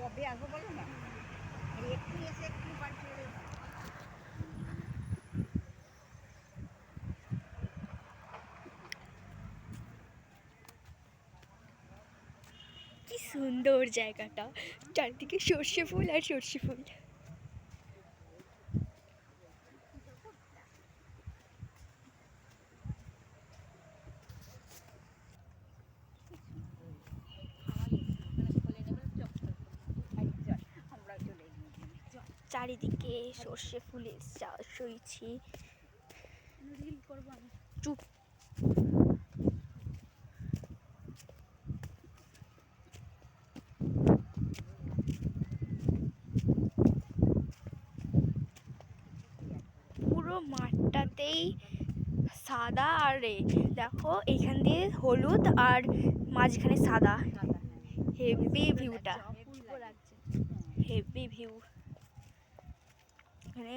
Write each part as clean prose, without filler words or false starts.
কবে আসবো বলো না, একটু এসে একটু বাড়ি চলে যাবো। কি সুন্দর জায়গাটা, চারিদিকে সর্ষে ফুল আর সর্ষে ফুল। চারিদিকে সর্ষে ফুলের চাষ হয়েছে। রিল করবো আমি। চুপ। পুরো মাঠটাতেই সাদা আর দেখো এখান দিয়ে হলুদ আর মাঝখানে সাদা। হেভি ভিউটা, হেভি ভিউ। এখানে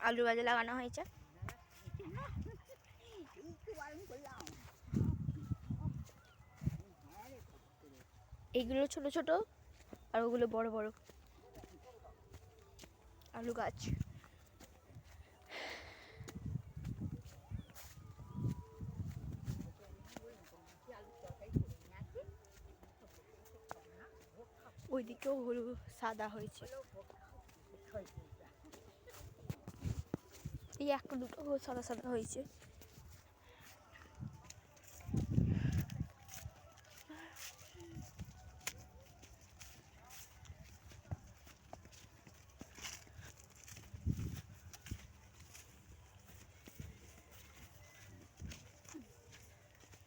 আলু গাছ লাগানো হয়েছে। এইগুলো ছোট ছোট আর ওগুলো বড় বড় আলু গাছ। ওইদিকেও হলুদ সাদা হয়েছে, এই একটা দুটো সাদা সাদা হয়েছে।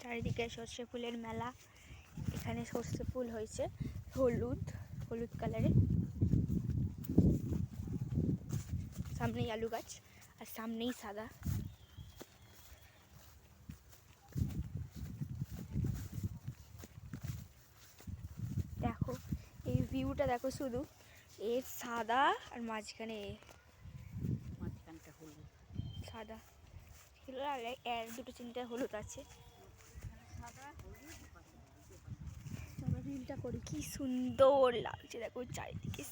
চারিদিকে সর্ষে ফুলের মেলা। এখানে সর্ষে ফুল হয়েছে হলুদ হলুদ কালারে। সামনেই আলু গাছ আর সামনেই সাদা। দেখো এই ভিউটা দেখো, শুধু এর সাদা আর মাঝখানে মাঝখানটা হলুদ সাদা, আর এর দুটো তিনটে হলুদ আছে। সাদা হলুদ রিলটা করি, কি সুন্দর লাগছে দেখো চারিদিকে।